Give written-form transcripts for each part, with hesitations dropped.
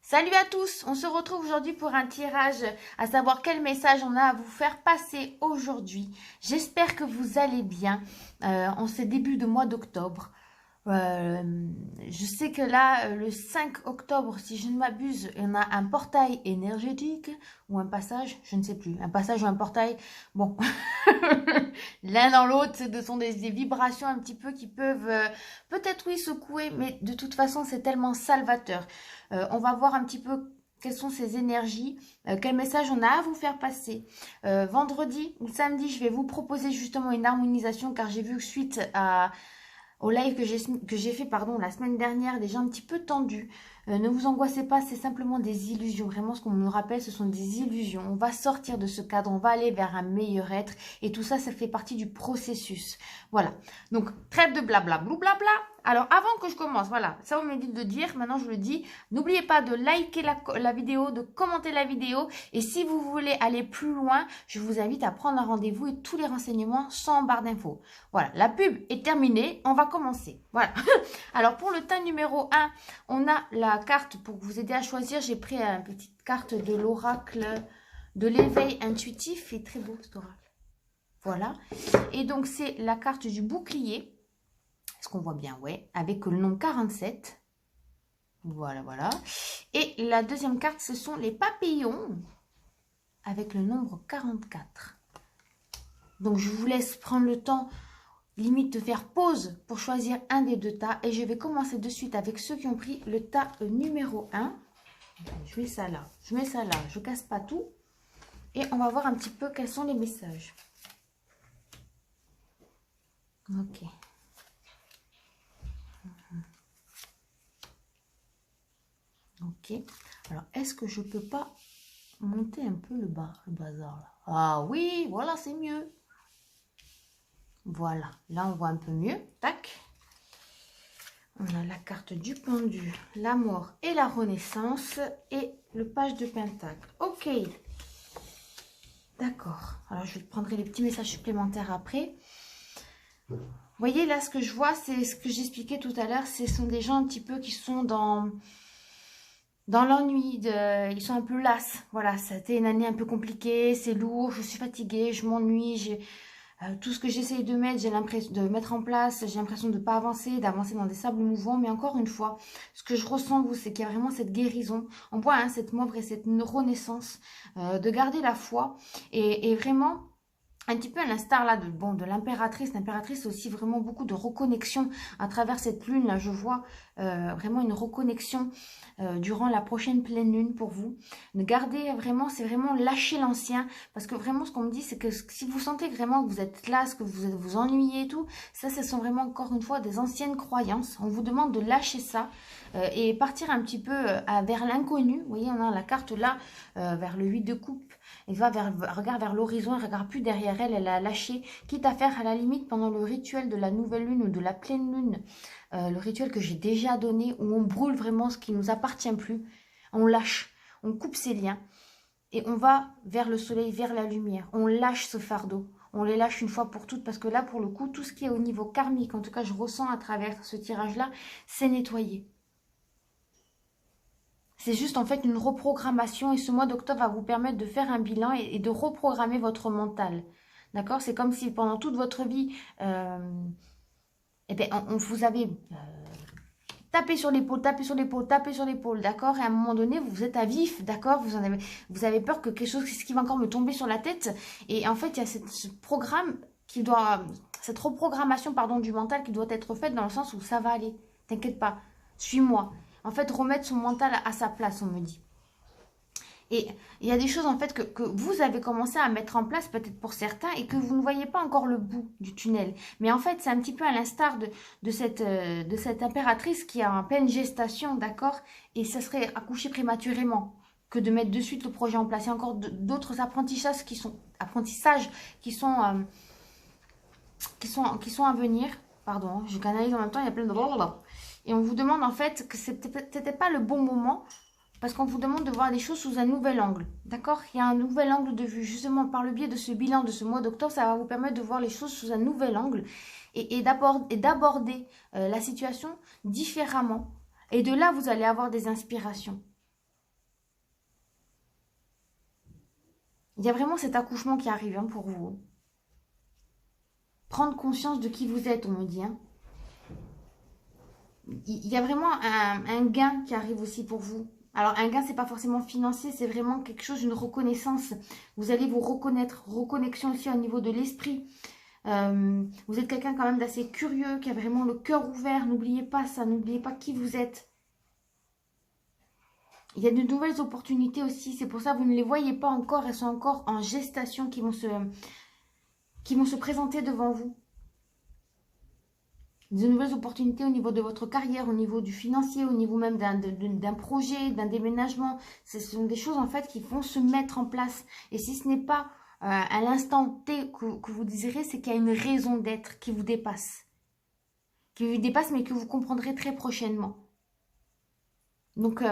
Salut à tous, on se retrouve aujourd'hui pour un tirage, à savoir quel message on a à vous faire passer aujourd'hui. J'espère que vous allez bien en ce début de mois d'octobre. Je sais que là, le 5 octobre, si je ne m'abuse, on a un portail énergétique ou un passage, je ne sais plus, un passage ou un portail. Bon, l'un dans l'autre, ce sont des vibrations un petit peu qui peuvent peut-être oui secouer, mais de toute façon, c'est tellement salvateur. On va voir un petit peu quelles sont ces énergies, quel message on a à vous faire passer. Vendredi ou samedi, je vais vous proposer justement une harmonisation car j'ai vu que suite au live que j'ai fait la semaine dernière, des gens un petit peu tendus. Ne vous angoissez pas, c'est simplement des illusions. Vraiment, ce qu'on nous rappelle, ce sont des illusions. On va sortir de ce cadre, on va aller vers un meilleur être. Et tout ça, ça fait partie du processus. Voilà. Donc, trêve de blabla, blabla. Alors, avant que je commence, voilà, ça on me dit de le dire, maintenant je le dis. N'oubliez pas de liker la vidéo, de commenter la vidéo. Et si vous voulez aller plus loin, je vous invite à prendre un rendez-vous et tous les renseignements sont en barre d'infos. Voilà, la pub est terminée, on va commencer. Voilà. Alors, pour le tas numéro 1, on a la carte pour vous aider à choisir. J'ai pris une petite carte de l'oracle de l'éveil intuitif. Il est très beau cet oracle. Voilà. Et donc, c'est la carte du bouclier. Est-ce qu'on voit bien? Ouais. Avec le nombre 47. Voilà, voilà. Et la deuxième carte, ce sont les papillons. Avec le nombre 44. Donc, je vous laisse prendre le temps, limite de faire pause pour choisir un des deux tas. Et je vais commencer de suite avec ceux qui ont pris le tas numéro 1. Je mets ça là. Je mets ça là. Je casse pas tout. Et on va voir un petit peu quels sont les messages. Ok. Ok. Alors, est-ce que je peux pas monter un peu le bazar là? Ah oui, voilà, c'est mieux. Voilà. Là, on voit un peu mieux. Tac. On a la carte du pendu, la mort et la renaissance et le page de pentacle. Ok. D'accord. Alors, je prendrai les petits messages supplémentaires après. Vous voyez, là, ce que je vois, c'est ce que j'expliquais tout à l'heure. Ce sont des gens un petit peu qui sont dans l'ennui. Ils sont un peu las. Voilà, ça a été une année un peu compliquée. C'est lourd, je suis fatiguée, je m'ennuie. Tout ce que j'essaye de mettre, j'ai l'impression de mettre en place, j'ai l'impression de ne pas avancer, d'avancer dans des sables mouvants. Mais encore une fois, ce que je ressens, vous, c'est qu'il y a vraiment cette guérison. On voit hein, cette mauve et cette renaissance, de garder la foi. Et vraiment, un petit peu à l'instar là de l'impératrice. L'impératrice, c'est aussi vraiment beaucoup de reconnexion à travers cette lune. Là, je vois vraiment une reconnexion durant la prochaine pleine lune pour vous. De garder vraiment, c'est vraiment lâcher l'ancien. Parce que vraiment, ce qu'on me dit, c'est que si vous sentez vraiment que vous êtes là, que vous ennuyez et tout, ça, ce sont vraiment encore une fois des anciennes croyances. On vous demande de lâcher ça et partir un petit peu vers l'inconnu. Vous voyez, on a la carte là, vers le 8 de coupe. Elle va regarde vers l'horizon, elle ne regarde plus derrière elle, elle a lâché, quitte à faire à la limite pendant le rituel de la nouvelle lune ou de la pleine lune, le rituel que j'ai déjà donné, où on brûle vraiment ce qui ne nous appartient plus, on lâche, on coupe ses liens, et on va vers le soleil, vers la lumière, on lâche ce fardeau, on les lâche une fois pour toutes, parce que là, pour le coup, tout ce qui est au niveau karmique, en tout cas, je ressens à travers ce tirage-là, c'est nettoyé. C'est juste en fait une reprogrammation et ce mois d'octobre va vous permettre de faire un bilan et de reprogrammer votre mental. D'accord? C'est comme si pendant toute votre vie, on vous avez tapé sur l'épaule, tapé sur l'épaule, tapé sur l'épaule, d'accord? Et à un moment donné, vous êtes à vif, d'accord? Vous avez peur que quelque chose qui va encore me tomber sur la tête. Et en fait, il y a ce programme qui doit, cette reprogrammation, pardon, du mental qui doit être faite dans le sens où ça va aller. T'inquiète pas, suis-moi. En fait, remettre son mental à sa place, on me dit. Et il y a des choses, en fait, que vous avez commencé à mettre en place, peut-être pour certains, et que vous ne voyez pas encore le bout du tunnel. Mais en fait, c'est un petit peu à l'instar de cette impératrice qui est en pleine gestation, d'accord? Et ça serait accoucher prématurément que de mettre de suite le projet en place. Il y a encore d'autres apprentissages qui sont à venir. Pardon, je canalise en même temps, il y a plein de... Et on vous demande en fait que c'était pas le bon moment parce qu'on vous demande de voir les choses sous un nouvel angle. D'accord? Il y a un nouvel angle de vue. Justement, par le biais de ce bilan de ce mois d'octobre, ça va vous permettre de voir les choses sous un nouvel angle et d'aborder la situation différemment. Et de là, vous allez avoir des inspirations. Il y a vraiment cet accouchement qui arrive hein, pour vous. Prendre conscience de qui vous êtes, on me dit. Hein. Il y a vraiment un gain qui arrive aussi pour vous. Alors, un gain, c'est pas forcément financier, c'est vraiment quelque chose, une reconnaissance. Vous allez vous reconnaître, reconnexion aussi au niveau de l'esprit. Vous êtes quelqu'un quand même d'assez curieux, qui a vraiment le cœur ouvert. N'oubliez pas ça, n'oubliez pas qui vous êtes. Il y a de nouvelles opportunités aussi, c'est pour ça que vous ne les voyez pas encore, elles sont encore en gestation, qui vont se présenter devant vous. De nouvelles opportunités au niveau de votre carrière, au niveau du financier, au niveau même d'un projet, d'un déménagement. Ce sont des choses en fait qui vont se mettre en place. Et si ce n'est pas à l'instant T que vous désirez, c'est qu'il y a une raison d'être qui vous dépasse. Qui vous dépasse mais que vous comprendrez très prochainement. Donc,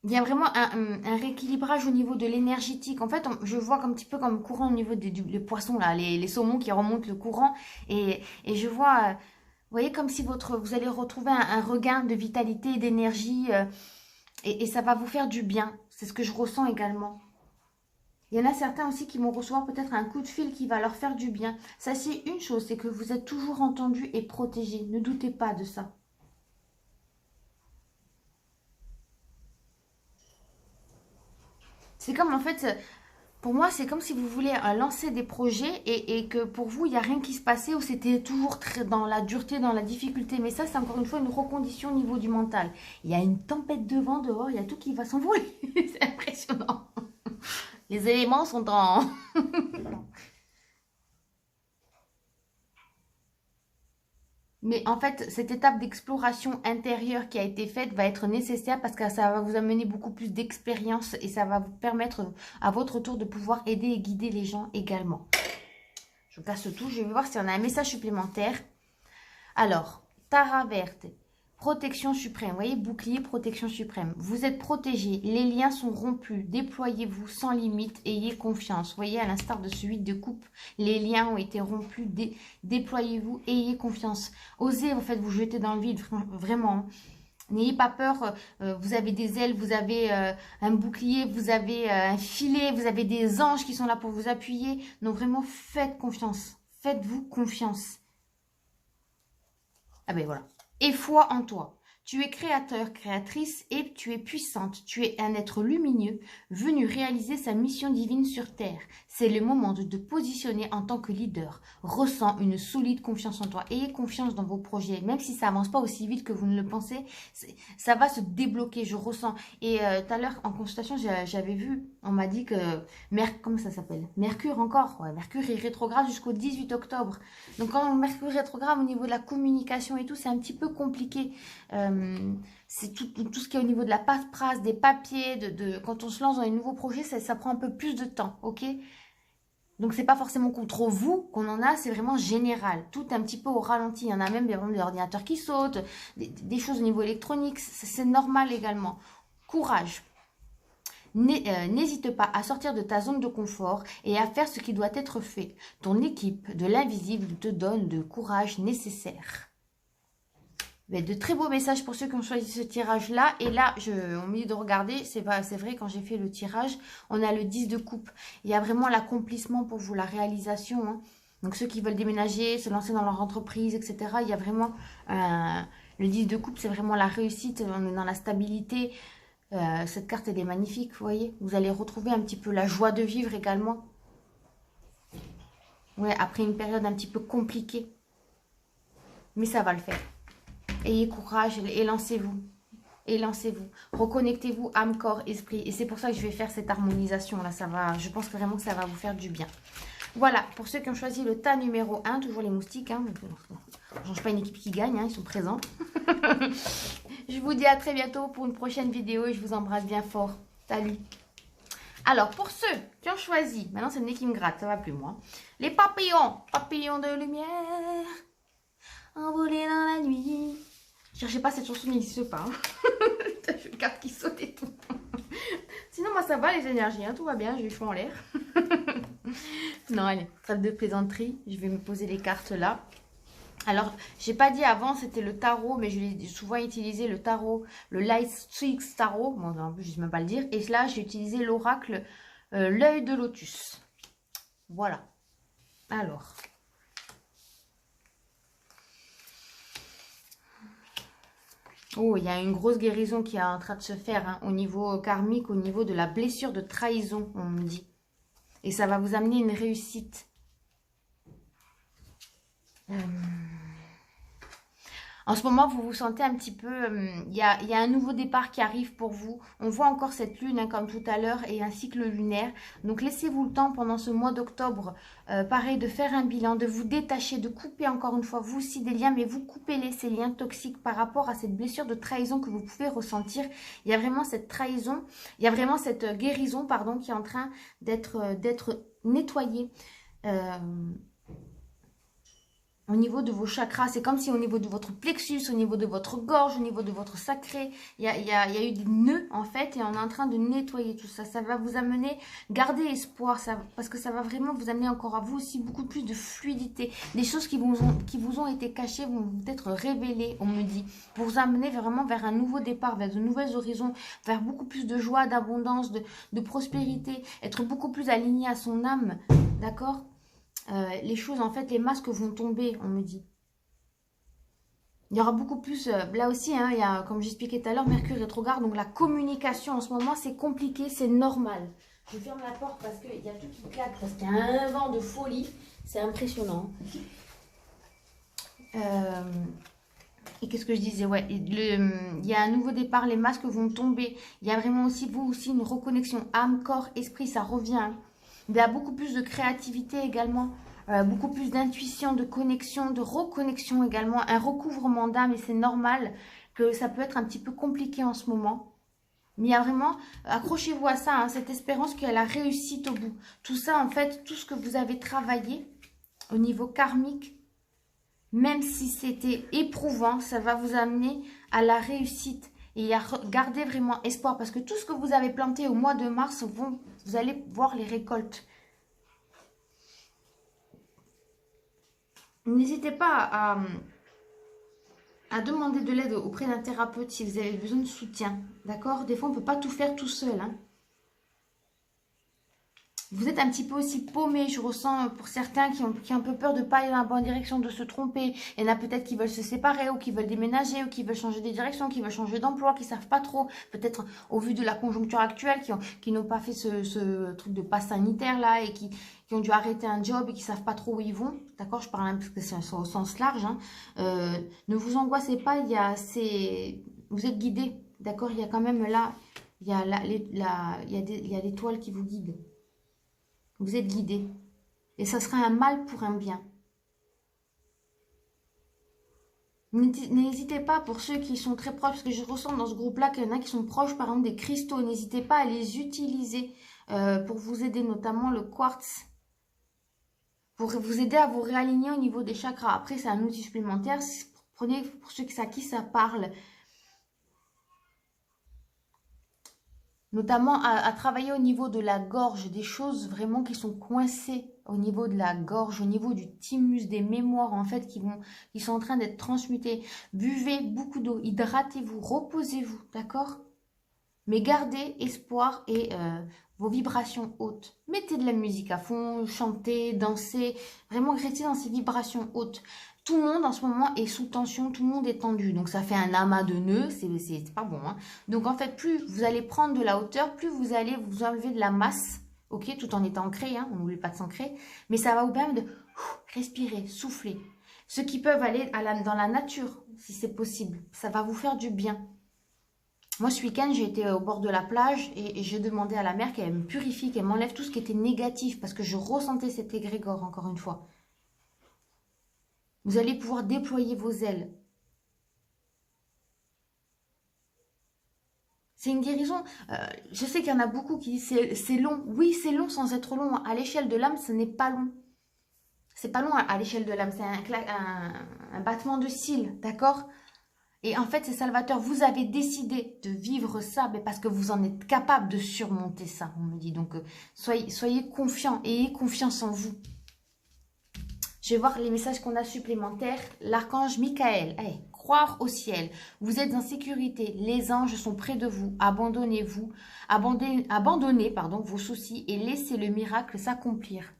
il y a vraiment un rééquilibrage au niveau de l'énergétique. En fait, je vois un petit peu comme courant au niveau des poissons, là, les saumons qui remontent le courant. Et je vois, vous voyez, comme si vous allez retrouver un regain de vitalité, d'énergie. Et ça va vous faire du bien. C'est ce que je ressens également. Il y en a certains aussi qui vont recevoir peut-être un coup de fil qui va leur faire du bien. Sachez une chose, c'est que vous êtes toujours entendu et protégé. Ne doutez pas de ça. C'est comme en fait, pour moi, c'est comme si vous voulez lancer des projets et que pour vous, il n'y a rien qui se passait ou c'était toujours très dans la dureté, dans la difficulté. Mais ça, c'est encore une fois une recondition au niveau du mental. Il y a une tempête de vent dehors, il y a tout qui va s'envoler. C'est impressionnant. Les éléments sont en... Mais en fait, cette étape d'exploration intérieure qui a été faite va être nécessaire parce que ça va vous amener beaucoup plus d'expérience et ça va vous permettre à votre tour de pouvoir aider et guider les gens également. Je casse tout, je vais voir si on a un message supplémentaire. Alors, Tara verte, protection suprême, vous voyez, bouclier, protection suprême. Vous êtes protégé, les liens sont rompus, déployez-vous sans limite, ayez confiance. Vous voyez, à l'instar de ce 8 de coupe, les liens ont été rompus, déployez-vous, ayez confiance. Osez, en fait, vous jeter dans le vide, vraiment. N'ayez pas peur, vous avez des ailes, vous avez un bouclier, vous avez un filet, vous avez des anges qui sont là pour vous appuyer. Donc vraiment, faites confiance, faites-vous confiance. Ah ben voilà. Et foi en toi. Tu es créateur, créatrice et tu es puissante. Tu es un être lumineux venu réaliser sa mission divine sur Terre. C'est le moment de te positionner en tant que leader. Ressens une solide confiance en toi. Ayez confiance dans vos projets. Même si ça avance pas aussi vite que vous ne le pensez, ça va se débloquer, je ressens. Et tout à l'heure, en consultation, j'avais vu, on m'a dit que... comment ça s'appelle? Mercure encore. Ouais, Mercure est rétrograde jusqu'au 18 octobre. Donc quand Mercure est rétrograde, au niveau de la communication et tout, c'est un petit peu compliqué. C'est tout ce qui est au niveau de la paperasse, des papiers, quand on se lance dans un nouveau projet, ça prend un peu plus de temps, ok? Donc c'est pas forcément contre vous qu'on en a, c'est vraiment général, tout un petit peu au ralenti. Il y en a même des ordinateurs qui sautent, des choses au niveau électronique, c'est normal également. Courage. N'hésite pas à sortir de ta zone de confort et à faire ce qui doit être fait. Ton équipe de l'invisible te donne le courage nécessaire. Mais de très beaux messages pour ceux qui ont choisi ce tirage-là. Et là, au milieu de regarder, c'est vrai, quand j'ai fait le tirage, on a le 10 de coupe. Il y a vraiment l'accomplissement pour vous, la réalisation. Hein. Donc, ceux qui veulent déménager, se lancer dans leur entreprise, etc. Il y a vraiment... le 10 de coupe, c'est vraiment la réussite. On est dans la stabilité. Cette carte, elle est magnifique, vous voyez. Vous allez retrouver un petit peu la joie de vivre également. Ouais, après une période un petit peu compliquée. Mais ça va le faire. Ayez courage et lancez-vous. Et lancez-vous. Reconnectez-vous âme, corps, esprit. Et c'est pour ça que je vais faire cette harmonisation là. Je pense vraiment que ça va vous faire du bien. Voilà, pour ceux qui ont choisi le tas numéro 1, toujours les moustiques. Hein, on ne change pas une équipe qui gagne, hein, ils sont présents. Je vous dis à très bientôt pour une prochaine vidéo et je vous embrasse bien fort. Salut. Alors, pour ceux qui ont choisi, maintenant c'est le nez qui me gratte, ça va plus moi. Les papillons, papillons de lumière, envolés dans la nuit. Cherchez pas cette chanson, n'existe pas. Hein. J'ai une carte qui saute et tout. Sinon, moi ça va les énergies, hein, tout va bien, j'ai eu chaud en l'air. Non, allez, trêve de plaisanterie, je vais me poser les cartes là. Alors, j'ai pas dit avant, c'était le tarot, mais je l'ai souvent utilisé, le tarot, le Light Strix Tarot. Bon, en plus, je sais même pas le dire. Et là, j'ai utilisé l'oracle, l'œil de lotus. Voilà. Alors. Oh, il y a une grosse guérison qui est en train de se faire hein, au niveau karmique, au niveau de la blessure de trahison, on me dit. Et ça va vous amener une réussite. En ce moment, vous vous sentez un petit peu... Il y a un nouveau départ qui arrive pour vous. On voit encore cette lune, hein, comme tout à l'heure, et un cycle lunaire. Donc, laissez-vous le temps pendant ce mois d'octobre, pareil, de faire un bilan, de vous détacher, de couper encore une fois, vous aussi, des liens, mais vous coupez ces liens toxiques par rapport à cette blessure de trahison que vous pouvez ressentir. Il y a vraiment cette trahison, il y a vraiment cette guérison, pardon, qui est en train d'être nettoyée. Au niveau de vos chakras, c'est comme si au niveau de votre plexus, au niveau de votre gorge, au niveau de votre sacré, il y a eu des nœuds en fait et on est en train de nettoyer tout ça. Ça va vous amener, gardez espoir, parce que ça va vraiment vous amener encore à vous aussi beaucoup plus de fluidité. Des choses qui vous ont été cachées vont être révélées, on me dit, pour vous amener vraiment vers un nouveau départ, vers de nouveaux horizons, vers beaucoup plus de joie, d'abondance, de prospérité, être beaucoup plus aligné à son âme, d'accord ? Les choses, en fait, les masques vont tomber, on me dit. Il y aura beaucoup plus, là aussi, hein, il y a, comme j'expliquais tout à l'heure, Mercure rétrograde, donc la communication en ce moment, c'est compliqué, c'est normal. Je ferme la porte parce qu'il y a tout qui claque, parce qu'il y a un vent de folie, c'est impressionnant. Et qu'est-ce que je disais? Ouais, il y a un nouveau départ, les masques vont tomber. Il y a vraiment aussi, vous aussi, une reconnexion âme, corps, esprit, ça revient. Hein. Il y a beaucoup plus de créativité également, beaucoup plus d'intuition, de connexion, de reconnexion également, un recouvrement d'âme et c'est normal que ça peut être un petit peu compliqué en ce moment. Mais il y a vraiment, accrochez-vous à ça, hein, cette espérance qu'il y a la réussite au bout. Tout ça, en fait, tout ce que vous avez travaillé au niveau karmique, même si c'était éprouvant, ça va vous amener à la réussite et à garder vraiment espoir parce que tout ce que vous avez planté au mois de mars, vous allez voir les récoltes. N'hésitez pas à demander de l'aide auprès d'un thérapeute si vous avez besoin de soutien. D'accord? Des fois, on ne peut pas tout faire tout seul. Hein. Vous êtes un petit peu aussi paumé, je ressens pour certains qui ont un peu peur de ne pas aller dans la bonne direction, de se tromper. Il y en a peut-être qui veulent se séparer ou qui veulent déménager ou qui veulent changer de direction, qui veulent changer d'emploi, qui ne savent pas trop. Peut-être au vu de la conjoncture actuelle, qui n'ont pas fait ce truc de passe sanitaire là et qui ont dû arrêter un job et qui ne savent pas trop où ils vont. D'accord, je parle un peu parce que c'est au sens large. Hein. Ne vous angoissez pas, vous êtes guidés. D'accord, il y a quand même là, il y a l'étoile qui vous guide. Vous êtes guidé. Et ça sera un mal pour un bien. N'hésitez pas, pour ceux qui sont très proches, parce que je ressens dans ce groupe-là qu'il y en a qui sont proches, par exemple, des cristaux. N'hésitez pas à les utiliser pour vous aider, notamment le quartz. Pour vous aider à vous réaligner au niveau des chakras. Après, c'est un outil supplémentaire. Prenez pour ceux à qui ça parle. Notamment à travailler au niveau de la gorge, des choses vraiment qui sont coincées au niveau de la gorge, au niveau du thymus, des mémoires en fait qui sont en train d'être transmutées. Buvez beaucoup d'eau, hydratez-vous, reposez-vous, d'accord? Mais gardez espoir et vos vibrations hautes. Mettez de la musique à fond, chantez, dansez, vraiment restez dans ces vibrations hautes. Tout le monde en ce moment est sous tension, tout le monde est tendu. Donc ça fait un amas de nœuds, c'est pas bon. Hein. Donc en fait, plus vous allez prendre de la hauteur, plus vous allez vous enlever de la masse, ok, tout en étant ancré, hein, on n'oublie pas de s'ancrer. Mais ça va vous permettre de respirer, souffler. Ceux qui peuvent aller dans la nature, si c'est possible, ça va vous faire du bien. Moi, ce week-end, j'ai été au bord de la plage et j'ai demandé à la mer qu'elle me purifie, qu'elle m'enlève tout ce qui était négatif parce que je ressentais cet égrégore, encore une fois. Vous allez pouvoir déployer vos ailes. C'est une guérison. Je sais qu'il y en a beaucoup qui disent c'est long. Oui, c'est long sans être long. À l'échelle de l'âme, ce n'est pas long. C'est pas long à l'échelle de l'âme. C'est un battement de cils, d'accord? Et en fait, c'est salvateur. Vous avez décidé de vivre ça mais parce que vous en êtes capable de surmonter ça, on me dit. Donc, soyez confiants et ayez confiance en vous. Je vais voir les messages qu'on a supplémentaires. L'archange Michael, hey, croire au ciel. Vous êtes en sécurité. Les anges sont près de vous. Abandonnez-vous. Abandonnez vos soucis et laissez le miracle s'accomplir.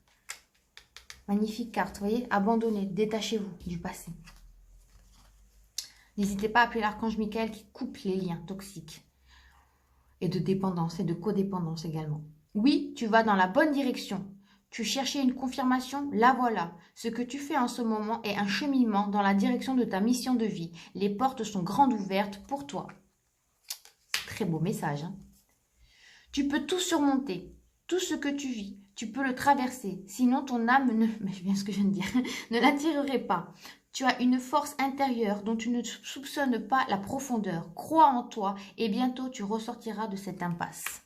Magnifique carte, vous voyez. Abandonnez, détachez-vous du passé. N'hésitez pas à appeler l'archange Michael qui coupe les liens toxiques. Et de dépendance et de codépendance également. Oui, tu vas dans la bonne direction. Tu cherchais une confirmation, la voilà. Ce que tu fais en ce moment est un cheminement dans la direction de ta mission de vie. Les portes sont grandes ouvertes pour toi. Très beau message. Hein? Tu peux tout surmonter. Tout ce que tu vis, tu peux le traverser. Sinon, ton âme ne... Mais bien ce que je viens de dire. Ne l'attirerait pas. Tu as une force intérieure dont tu ne soupçonnes pas la profondeur. Crois en toi et bientôt tu ressortiras de cette impasse.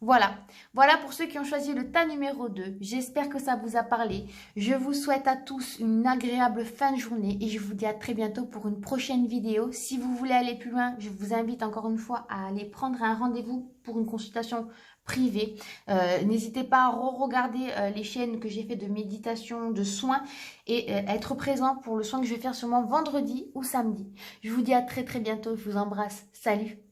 Voilà pour ceux qui ont choisi le tas numéro 2. J'espère que ça vous a parlé. Je vous souhaite à tous une agréable fin de journée et je vous dis à très bientôt pour une prochaine vidéo. Si vous voulez aller plus loin, je vous invite encore une fois à aller prendre un rendez-vous pour une consultation privée. N'hésitez pas à re-regarder les chaînes que j'ai fait de méditation, de soins et être présent pour le soin que je vais faire sûrement vendredi ou samedi. Je vous dis à très bientôt. Je vous embrasse. Salut!